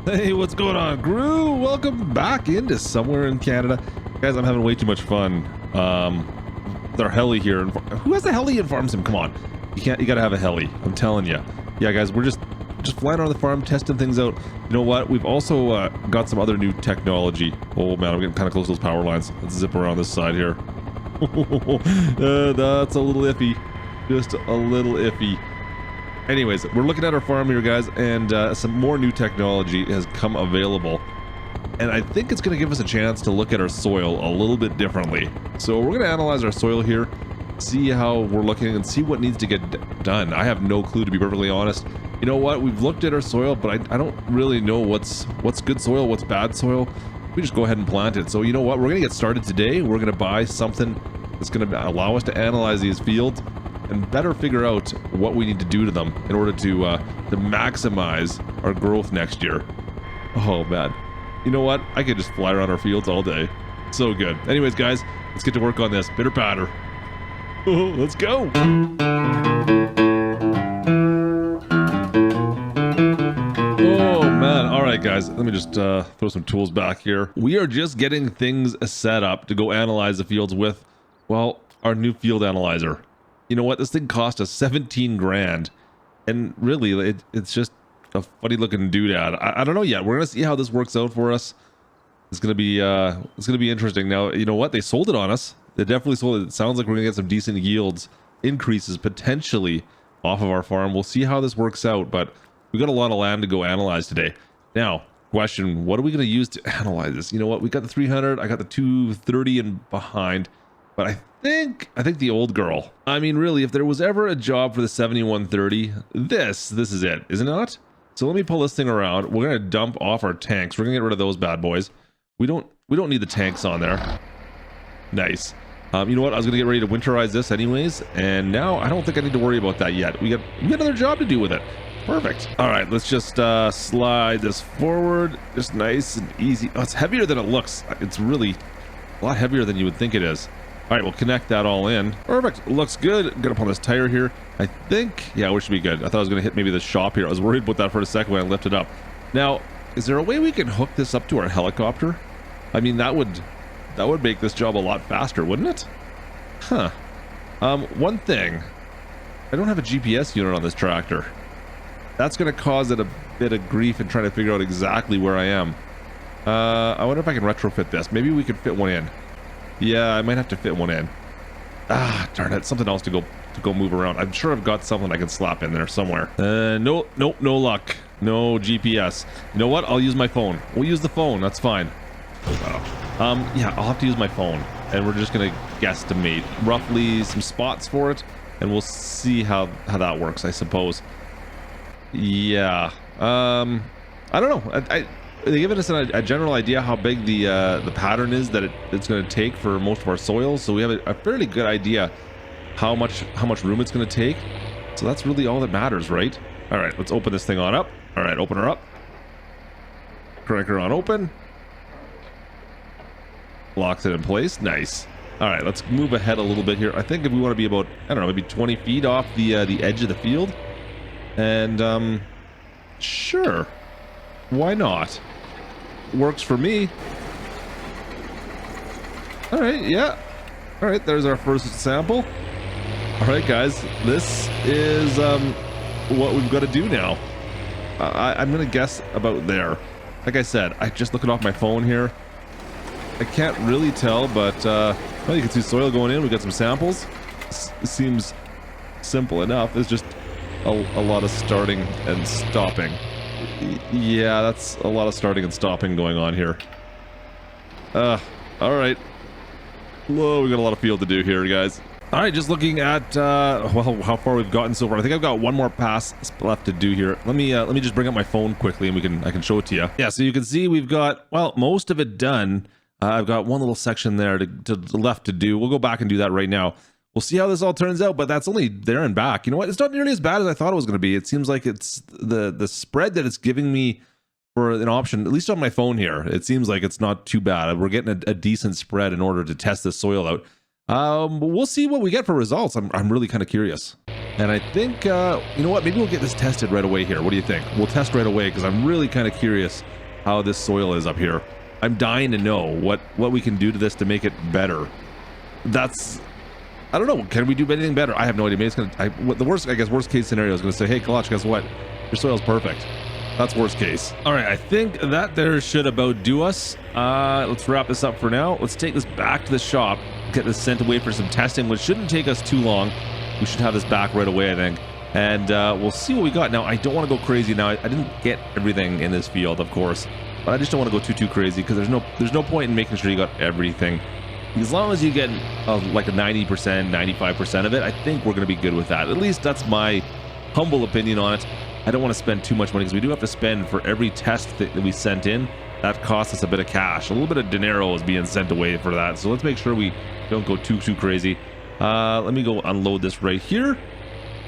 Hey, what's going on, crew? Welcome back into somewhere in Canada. Guys, I'm having way too much fun. With our heli here. Who has a heli in farm sim? Come on. You gotta have a heli. I'm telling you. Yeah, guys, we're just flying around the farm, testing things out. You know what? We've also got some other new technology. Oh man, I'm getting kind of close to those power lines. Let's zip around this side here. That's a little iffy. Just a little iffy. Anyways, we're looking at our farm here, guys, and some more new technology has come available. And I think it's going to give us a chance to look at our soil a little bit differently. So we're going to analyze our soil here, see how we're looking, and see what needs to get done. I have no clue, to be perfectly honest. You know what? We've looked at our soil, but I don't really know what's good soil, what's bad soil. We just go ahead and plant it. So you know what? We're going to get started today. We're going to buy something that's going to allow us to analyze these fields and better figure out what we need to do to them in order to maximize our growth next year. Oh man, you know what? I could just fly around our fields all day. So good. Anyways, guys, let's get to work on this. Bitter patter. Oh, let's go. Oh man. All right, guys. Let me just throw some tools back here. We are just getting things set up to go analyze the fields with, well, our new field analyzer. You know what? This thing cost us 17 grand, and really, it's just a funny looking doodad. I don't know yet. We're gonna see how this works out for us. It's gonna be interesting. Now, you know what? They sold it on us. They definitely sold it. It sounds like we're gonna get some decent yields increases potentially off of our farm. We'll see how this works out, but we got a lot of land to go analyze today. Now, question: what are we gonna use to analyze this? You know what? We got the 300. I got the 230 and behind, but I think the old girl. I mean, really, if there was ever a job for the 7130, this is it, isn't it? So let me pull this thing around. We're gonna dump off our tanks. We're gonna get rid of those bad boys. We don't need the tanks on there. Nice. You know what? I was gonna get ready to winterize this anyways, and now I don't think I need to worry about that yet. We got another job to do with it. Perfect. All right, let's just slide this forward. Just nice and easy. Oh, it's heavier than it looks. It's really a lot heavier than you would think it is. All right, we'll connect that all in. Perfect. Looks good. Get up on this tire here. I think, yeah, we should be good. I thought I was going to hit maybe the shop here. I was worried about that for a second when I lifted up. Now, is there a way we can hook this up to our helicopter? I mean, that would make this job a lot faster, wouldn't it? Huh. One thing. I don't have a GPS unit on this tractor. That's going to cause it a bit of grief in trying to figure out exactly where I am. I wonder if I can retrofit this. Maybe we could fit one in. Yeah, I might have to fit one in. Ah, darn it. Something else to go move around. I'm sure I've got something I can slap in there somewhere. No luck. No GPS. You know what? I'll use my phone. We'll use the phone. That's fine. Yeah, I'll have to use my phone. And we're just going to guesstimate roughly some spots for it. And we'll see how that works, I suppose. Yeah. I don't know. They're giving us a general idea how big the pattern is that it's going to take for most of our soils, so we have a fairly good idea how much room it's going to take. So that's really all that matters, right? All right, let's open this thing on up. All right, open her up. Crank her on open. Locks it in place. Nice. All right, let's move ahead a little bit here. I think if we want to be about, I don't know, maybe 20 feet off the edge of the field, and sure, why not? Works for me. All right, yeah. All right, there's our first sample. All right, guys, this is what we've got to do now. I'm gonna guess about there. Like I said, I just looking off my phone here. I can't really tell, but well, you can see soil going in. We got some samples. It seems simple enough. It's just a lot of starting and stopping. Yeah, that's a lot of starting and stopping going on here. All right. Whoa, we got a lot of field to do here, guys. All right, just looking at well, how far we've gotten so far. I think I've got one more pass left to do here. Let me just bring up my phone quickly, and I can show it to you. Yeah, so you can see we've got, well, most of it done. I've got one little section there to the left to do. We'll go back and do that right now. We'll see how this all turns out, but that's only there and back. You know what? It's not nearly as bad as I thought it was going to be. It seems like it's the spread that it's giving me for an option, at least on my phone here. It seems like it's not too bad. We're getting a decent spread in order to test this soil out. We'll see what we get for results. I'm really kind of curious. And I think, you know what, maybe we'll get this tested right away here. What do you think? We'll test right away because I'm really kind of curious how this soil is up here. I'm dying to know what we can do to this to make it better. I don't know. Can we do anything better? I have no idea. Maybe it's gonna. The worst, I guess, worst case scenario is gonna say, "Hey, Klutch, guess what? Your soil's perfect." That's worst case. All right, I think that there should about do us. Let's wrap this up for now. Let's take this back to the shop, get this sent away for some testing, which shouldn't take us too long. We should have this back right away, I think, and we'll see what we got. Now, I don't want to go crazy. Now, I didn't get everything in this field, of course, but I just don't want to go too crazy because there's no point in making sure you got everything. As long as you get like a 90%, 95% of it, I think we're going to be good with that. At least that's my humble opinion on it. I don't want to spend too much money because we do have to spend for every test that we sent in. That costs us a bit of cash. A little bit of dinero is being sent away for that. So let's make sure we don't go too crazy. Let me go unload this right here.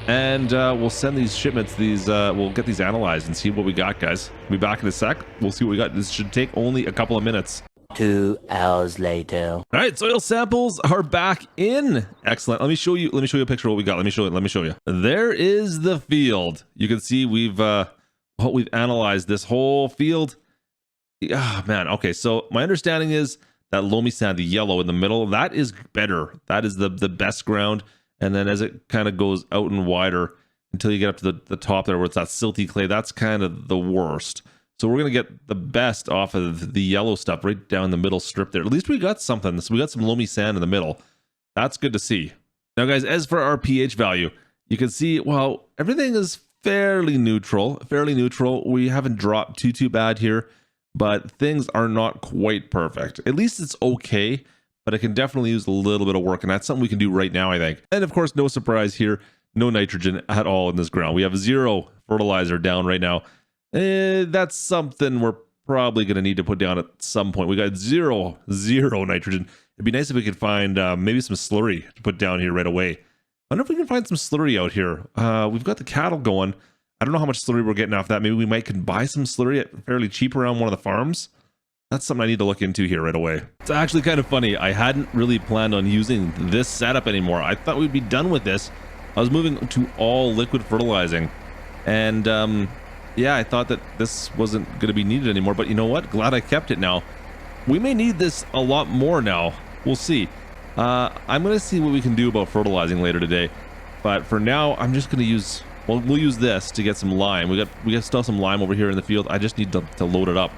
And we'll send these shipments, we'll get these analyzed and see what we got, guys. We'll be back in a sec. We'll see what we got. This should take only a couple of minutes. 2 hours later. All right, soil samples are back in. Excellent. Let me show you a picture of what we got. Let me show you. There is the field. You can see we've analyzed this whole field. Ah, man. Okay, so my understanding is that loamy sand, the yellow in the middle, that is better. That is the best ground. And then as it kind of goes out and wider until you get up to the top there where it's that silty clay, that's kind of the worst. So we're going to get the best off of the yellow stuff right down the middle strip there. At least we got something. So we got some loamy sand in the middle. That's good to see. Now, guys, as for our pH value, you can see, well, everything is fairly neutral. We haven't dropped too bad here, but things are not quite perfect. At least it's okay, but it can definitely use a little bit of work, and that's something we can do right now, I think. And of course, no surprise here, no nitrogen at all in this ground. We have 0 fertilizer down right now. That's something we're probably going to need to put down at some point. We got zero nitrogen. It'd be nice if we could find maybe some slurry to put down here right away. I wonder if we can find some slurry out here. We've got the cattle going. I don't know how much slurry we're getting off that. Maybe we can buy some slurry at fairly cheap around one of the farms. That's something I need to look into here right away. It's actually kind of funny. I hadn't really planned on using this setup anymore. I thought we'd be done with this. I was moving to all liquid fertilizing. And yeah, I thought that this wasn't going to be needed anymore, but you know what? Glad I kept it now. We may need this a lot more now. We'll see. I'm going to see what we can do about fertilizing later today. But for now, I'm just going to use, well, we'll use this to get some lime. We got still some lime over here in the field. I just need to load it up.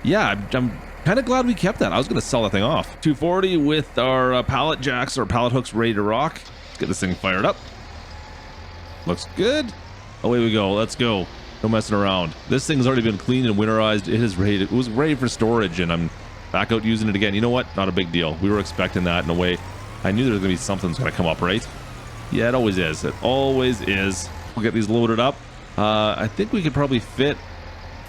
Yeah, I'm kind of glad we kept that. I was going to sell that thing off. 240 with our pallet jacks or pallet hooks ready to rock. Let's get this thing fired up. Looks good. Away we go. Let's go. No messing around. This thing's already been cleaned and winterized. It is ready. It was ready for storage, and I'm back out using it again. You know what? Not a big deal. We were expecting that in a way. I knew there was going to be something that's going to come up, right? Yeah, it always is. It always is. We'll get these loaded up. I think we could probably fit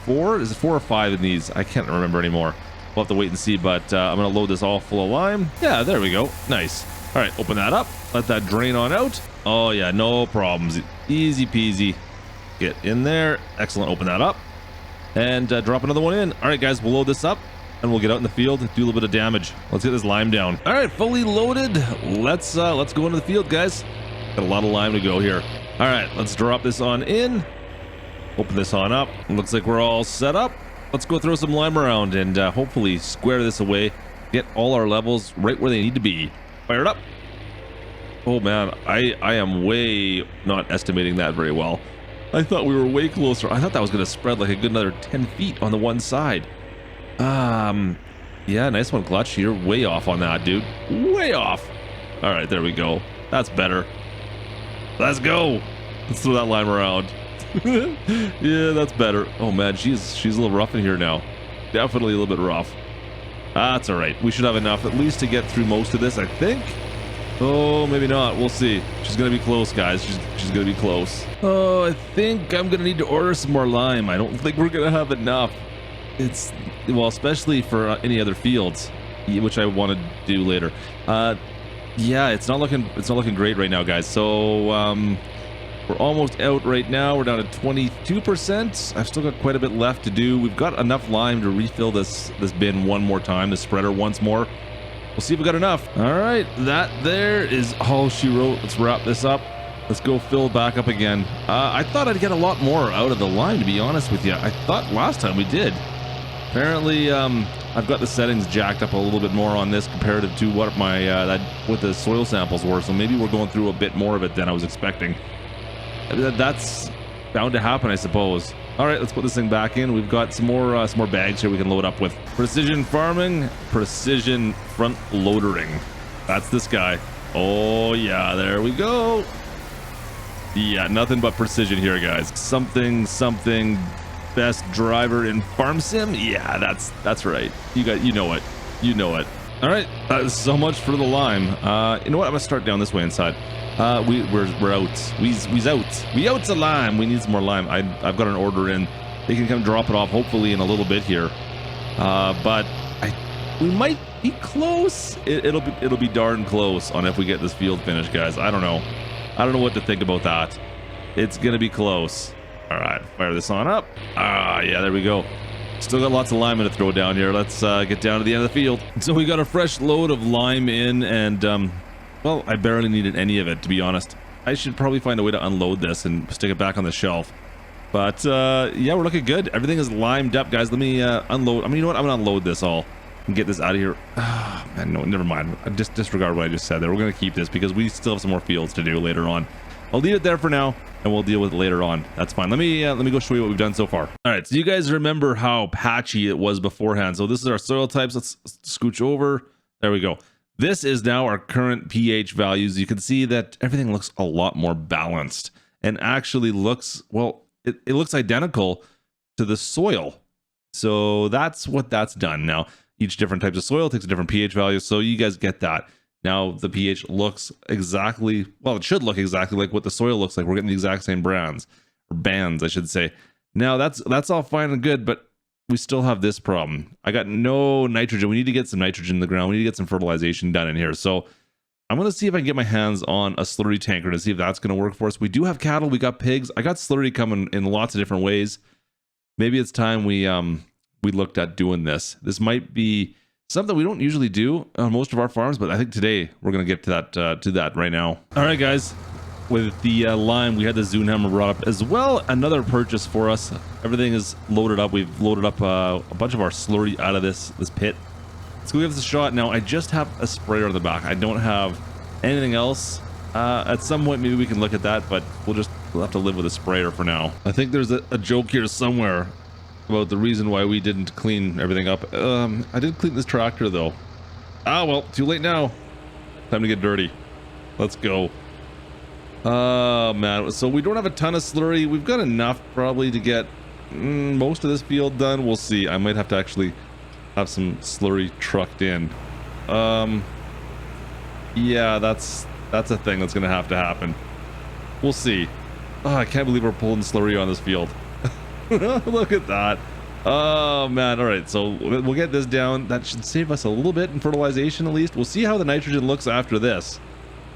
4. Is it 4 or 5 in these? I can't remember anymore. We'll have to wait and see, but I'm going to load this all full of lime. Yeah, there we go. Nice. All right, open that up. Let that drain on out. Oh, yeah, no problems. Easy peasy. Get in there. Excellent. Open that up and drop another one in. All right, guys, we'll load this up and we'll get out in the field and do a little bit of damage. Let's get this lime down. All right, fully loaded. Let's go into the field, guys. Got a lot of lime to go here. All right, let's drop this on in. Open this on up. Looks like we're all set up. Let's go throw some lime around and hopefully square this away. Get all our levels right where they need to be. Fire it up. Oh man, I am way not estimating that very well. I thought we were way closer. I thought that was going to spread like a good another 10 feet on the one side. Yeah, nice one, Klutch. You're way off on that, dude. Way off. All right, there we go. That's better. Let's go. Let's throw that lime around. Yeah, that's better. Oh man, she's a little rough in here now. Definitely a little bit rough. That's all right. We should have enough at least to get through most of this, I think. Oh, maybe not. We'll see. She's gonna be close, guys. She's gonna be close. Oh, I think I'm gonna need to order some more lime. I don't think we're gonna have enough. It's, well, especially for any other fields, which I want to do later. Yeah, it's not looking great right now, guys. So we're almost out right now. We're down to 22%. I've still got quite a bit left to do. We've got enough lime to refill this bin one more time, the spreader once more. We'll see if we got enough. All right, that there is all she wrote. Let's wrap this up. Let's go fill back up again. I thought I'd get a lot more out of the lime, to be honest with you. I thought last time we did. Apparently, I've got the settings jacked up a little bit more on this comparative to what my what the soil samples were. So maybe we're going through a bit more of it than I was expecting. That's bound to happen, I suppose. All right, let's put this thing back in. We've got some more bags here we can load up with. Precision farming, precision front loadering. That's this guy. Oh yeah, there we go. Yeah, nothing but precision here, guys. Something best driver in farm sim. Yeah, that's right. You know it. All right, so much for the lime. You know what? I'm gonna start down this way inside. We're out. We's out. We out the lime. We need some more lime. I've got an order in. They can come drop it off hopefully in a little bit here. But we might be close. It'll be darn close on if we get this field finished, guys. I don't know what to think about that. It's gonna be close. All right, fire this on up. Yeah, there we go. Still got lots of lime to throw down here. Let's get down to the end of the field. So we got a fresh load of lime in, and well, I barely needed any of it, to be honest. I should probably find a way to unload this and stick it back on the shelf. But yeah, we're looking good. Everything is limed up, guys. Let me unload. I mean, you know what? I'm gonna unload this all and get this out of here. Man, no, never mind. Just disregard what I just said there. We're gonna keep this because we still have some more fields to do later on. I'll leave it there for now, and we'll deal with it later on. That's fine. Let me go show you what we've done so far. All right, so you guys remember how patchy it was beforehand. So this is our soil types. Let's scooch over. There we go. This is now our current pH values. You can see that everything looks a lot more balanced and actually looks, well, it looks identical to the soil. So that's what that's done. Now, each different types of soil takes a different pH value. So you guys get that. Now the pH looks exactly, well, it should look exactly like what the soil looks like. We're getting the exact same bands, I should say. Now that's all fine and good, but we still have this problem. I got no nitrogen. We need to get some nitrogen in the ground. We need to get some fertilization done in here. So I'm going to see if I can get my hands on a slurry tanker to see if that's going to work for us. We do have cattle. We got pigs. I got slurry coming in lots of different ways. Maybe it's time we looked at doing this. This might be something we don't usually do on most of our farms, but I think today we're going to get to that right now. All right, guys. With the lime, we had the Zune hammer brought up as well. Another purchase for us. Everything is loaded up. We've loaded up a bunch of our slurry out of this pit. Let's go give this a shot. Now, I just have a sprayer on the back. I don't have anything else. At some point, maybe we can look at that, but we'll have to live with a sprayer for now. I think there's a joke here somewhere about the reason why we didn't clean everything up. I did clean this tractor though. Well, too late now. Time to get dirty. Let's go. Oh man, so we don't have a ton of slurry. We've got enough probably to get most of this field done. We'll see. I might have to actually have some slurry trucked in. Yeah, that's a thing that's gonna have to happen. We'll see. Oh, I can't believe we're pulling slurry on this field. Look at that. Oh man. All right, so we'll get this down. That should save us a little bit in fertilization at least. We'll see how the nitrogen looks after this.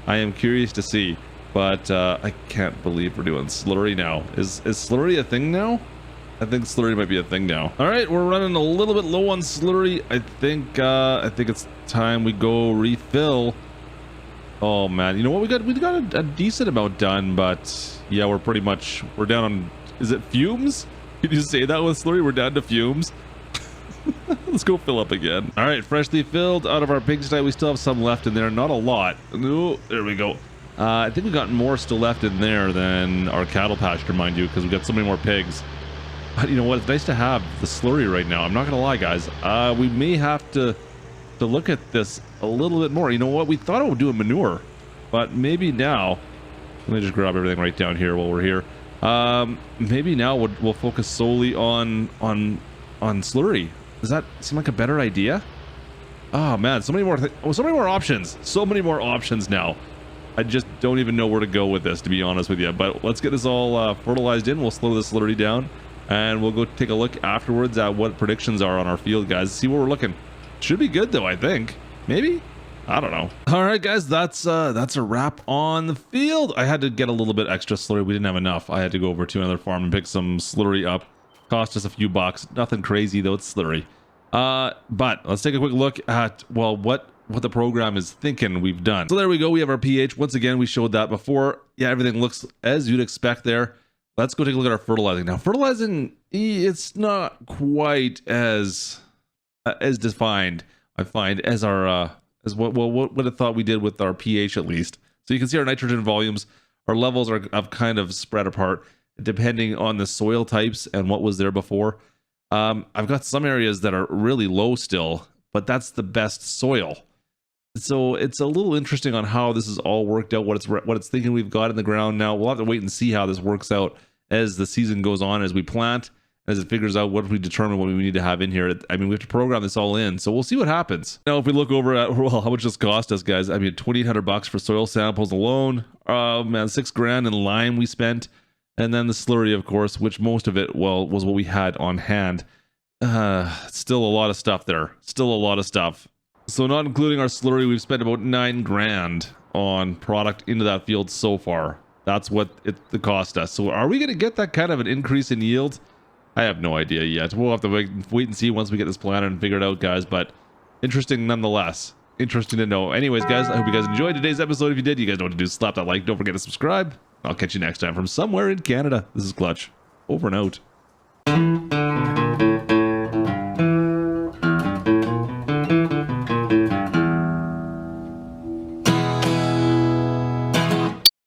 I am curious to see, but I can't believe we're doing slurry now. Is slurry a thing now? I think slurry might be a thing now. All right, we're running a little bit low on slurry. I think it's time we go refill. Oh man, you know what? We got a decent amount done, but yeah, we're down on, is it fumes? Did you say that with slurry? We're down to fumes. Let's go fill up again. All right, freshly filled out of our pigsty. We still have some left in there, not a lot. Oh, there we go. I think we got more still left in there than our cattle pasture, mind you, because we got so many more pigs. But you know what? It's nice to have the slurry right now. I'm not gonna lie, guys. We may have to look at this a little bit more. You know what? We thought it would do a manure, but maybe now. Let me just grab everything right down here while we're here. Maybe now we'll focus solely on slurry. Does that seem like a better idea? Oh man, so many more options. So many more options now. I just don't even know where to go with this, to be honest with you. But let's get this all fertilized in. We'll slow the slurry down, and we'll go take a look afterwards at what predictions are on our field, guys. See where we're looking. Should be good though, I think. Maybe. I don't know. All right, guys, that's a wrap on the field. I had to get a little bit extra slurry. We didn't have enough. I had to go over to another farm and pick some slurry up. Cost us a few bucks. Nothing crazy though. It's slurry. But let's take a quick look at, well, what what the program is thinking we've done. So there we go. We have our pH. Once again, we showed that before. Yeah, everything looks as you'd expect there. Let's go take a look at our fertilizing. Now, fertilizing, it's not quite as defined, I find, as our as what I thought we did with our pH at least. So you can see our nitrogen volumes, our levels are kind of spread apart depending on the soil types and what was there before. I've got some areas that are really low still, but that's the best soil. So it's a little interesting on how this is all worked out, what it's thinking we've got in the ground now. We'll have to wait and see how this works out as the season goes on, as we plant, as it figures out what we determine what we need to have in here. I mean, we have to program this all in, so we'll see what happens. Now, if we look over at, well, how much this cost us, guys, I mean, $2,800 for soil samples alone. Oh man, $6,000 in lime we spent. And then the slurry, of course, which most of it, well, was what we had on hand. Still a lot of stuff there. Still a lot of stuff. So not including our slurry, we've spent about $9,000 on product into that field so far. That's what it cost us. So are we going to get that kind of an increase in yield? I have no idea yet. We'll have to wait and see once we get this planner and figure it out, guys. But interesting nonetheless. Interesting to know. Anyways, guys, I hope you guys enjoyed today's episode. If you did, you guys know what to do. Slap that like. Don't forget to subscribe. I'll catch you next time from somewhere in Canada. This is Klutch. Over and out.